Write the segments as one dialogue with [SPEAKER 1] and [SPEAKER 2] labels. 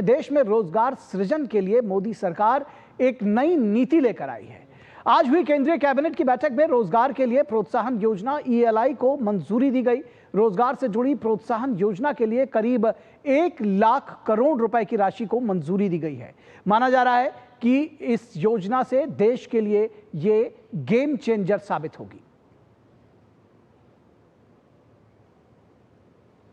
[SPEAKER 1] देश में रोजगार सृजन के लिए मोदी सरकार एक नई नीति लेकर आई है। आज हुई केंद्रीय कैबिनेट की बैठक में रोजगार के लिए प्रोत्साहन योजना ELI को मंजूरी दी गई। रोजगार से जुड़ी प्रोत्साहन योजना के लिए करीब 1 लाख करोड़ रुपए की राशि को मंजूरी दी गई है। माना जा रहा है कि इस योजना से देश के लिए ये गेम चेंजर साबित होगी।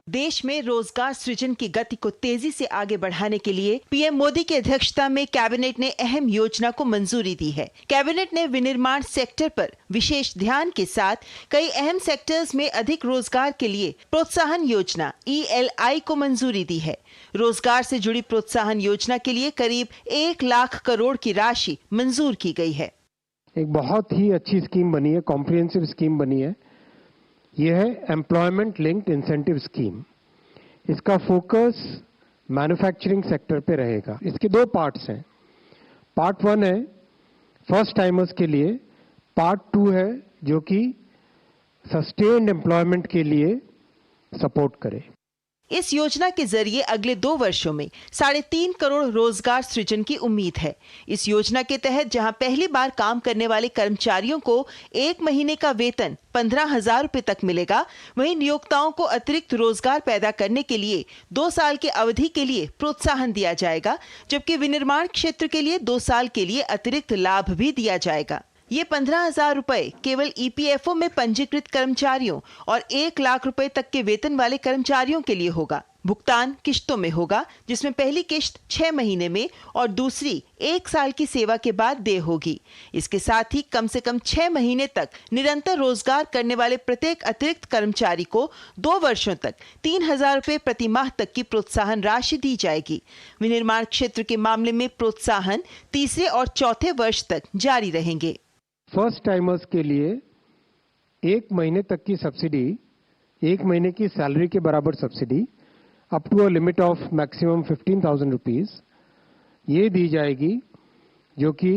[SPEAKER 2] देश में रोजगार सृजन की गति को तेजी से आगे बढ़ाने के लिए पीएम मोदी की अध्यक्षता में कैबिनेट ने अहम योजना को मंजूरी दी है। कैबिनेट ने विनिर्माण सेक्टर पर विशेष ध्यान के साथ कई अहम सेक्टर्स में अधिक रोजगार के लिए प्रोत्साहन योजना ELI को मंजूरी दी है। रोजगार से जुड़ी प्रोत्साहन योजना के लिए करीब 1 लाख करोड़ की राशि मंजूर की गई है।
[SPEAKER 3] एक बहुत ही अच्छी स्कीम बनी है, कॉम्प्रिहेंसिव स्कीम बनी है। यह है एम्प्लॉयमेंट लिंक्ड इंसेंटिव स्कीम। इसका फोकस मैन्युफैक्चरिंग सेक्टर पे रहेगा। इसके 2 पार्ट्स हैं। पार्ट 1 है फर्स्ट टाइमर्स के लिए, पार्ट 2 है जो कि सस्टेन्ड एम्प्लॉयमेंट के लिए सपोर्ट करे।
[SPEAKER 2] इस योजना के जरिए अगले 2 वर्षों में 3.5 करोड़ रोजगार सृजन की उम्मीद है। इस योजना के तहत जहां पहली बार काम करने वाले कर्मचारियों को 1 महीने का वेतन 15,000 रुपए तक मिलेगा, वहीं नियोक्ताओं को अतिरिक्त रोजगार पैदा करने के लिए 2 साल की अवधि के लिए प्रोत्साहन दिया जाएगा, जबकि विनिर्माण क्षेत्र के लिए 2 साल के लिए अतिरिक्त लाभ भी दिया जाएगा। ये 15,000 रुपए केवल EPFO में पंजीकृत कर्मचारियों और 1 लाख रुपए तक के वेतन वाले कर्मचारियों के लिए होगा। भुगतान किश्तों में होगा, जिसमें पहली किश्त 6 महीने में और दूसरी 1 साल की सेवा के बाद देय होगी। इसके साथ ही कम से कम 6 महीने तक निरंतर रोजगार करने वाले प्रत्येक अतिरिक्त कर्मचारी को 2 वर्षों तक 3,000 रुपए प्रति माह तक की प्रोत्साहन राशि दी जाएगी। विनिर्माण क्षेत्र के मामले में प्रोत्साहन तीसरे और चौथे वर्ष तक जारी रहेंगे।
[SPEAKER 3] फर्स्ट टाइमर्स के लिए 1 महीने तक की सब्सिडी, 1 महीने की सैलरी के बराबर subsidy up to a limit of maximum 15,000 rupees ये दी जाएगी, जो कि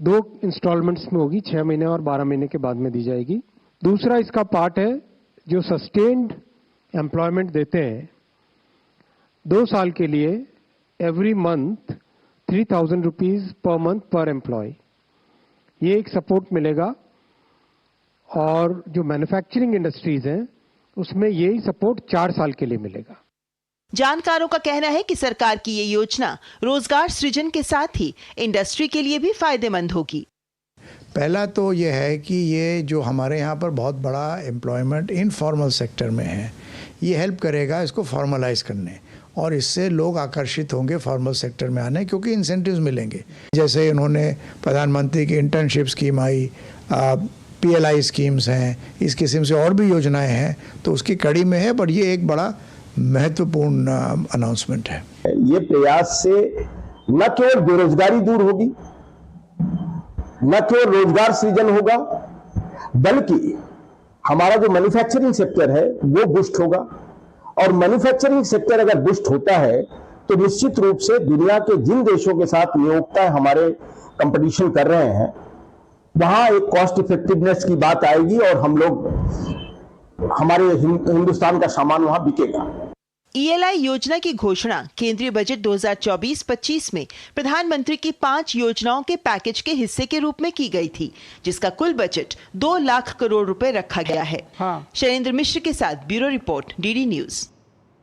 [SPEAKER 3] 2 इंस्टॉलमेंट्स में होगी, 6 महीने और 12 महीने के बाद में दी जाएगी। दूसरा इसका पार्ट है जो सस्टेन्ड एम्प्लॉयमेंट देते हैं 2 साल के लिए, every month 3,000 rupees per month पर एम्प्लॉय, ये एक सपोर्ट मिलेगा। और जो मैन्युफैक्चरिंग इंडस्ट्रीज हैं उसमें यही सपोर्ट 4 साल के लिए मिलेगा।
[SPEAKER 2] जानकारों का कहना है कि सरकार की ये योजना रोजगार सृजन के साथ ही इंडस्ट्री के लिए भी फायदेमंद होगी।
[SPEAKER 4] पहला तो ये है कि ये जो हमारे यहाँ पर बहुत बड़ा एम्प्लॉयमेंट इनफॉर्मल सेक्टर में है, ये हेल्प करेगा इसको फॉर्मलाइज करने, और इससे लोग आकर्षित होंगे फॉर्मल सेक्टर में आने, क्योंकि इंसेंटिव्स मिलेंगे। जैसे उन्होंने प्रधानमंत्री की इंटर्नशिप स्कीम आई, PLI स्कीम्स हैं, इस किस्म से और भी योजनाएं हैं, तो उसकी कड़ी में है। पर ये एक बड़ा महत्वपूर्ण अनाउंसमेंट है।
[SPEAKER 5] ये प्रयास से न केवल बेरोजगारी दूर होगी, न केवल रोजगार सृजन होगा, बल्कि हमारा जो मैन्युफैक्चरिंग सेक्टर है वो बूस्ट होगा। और मैन्युफैक्चरिंग सेक्टर अगर बूस्ट होता है तो निश्चित रूप से दुनिया के जिन देशों के साथ नियोक्ता हमारे कंपटीशन कर रहे हैं, वहां एक कॉस्ट इफेक्टिवनेस की बात आएगी और हम लोग, हमारे हिंदुस्तान का सामान वहां बिकेगा।
[SPEAKER 2] ELI योजना की घोषणा केंद्रीय बजट 2024-25 में प्रधानमंत्री की 5 योजनाओं के पैकेज के हिस्से के रूप में की गई थी, जिसका कुल बजट 2 लाख करोड़ रुपए रखा गया है। शैलेंद्र मिश्र के साथ ब्यूरो रिपोर्ट, DD न्यूज।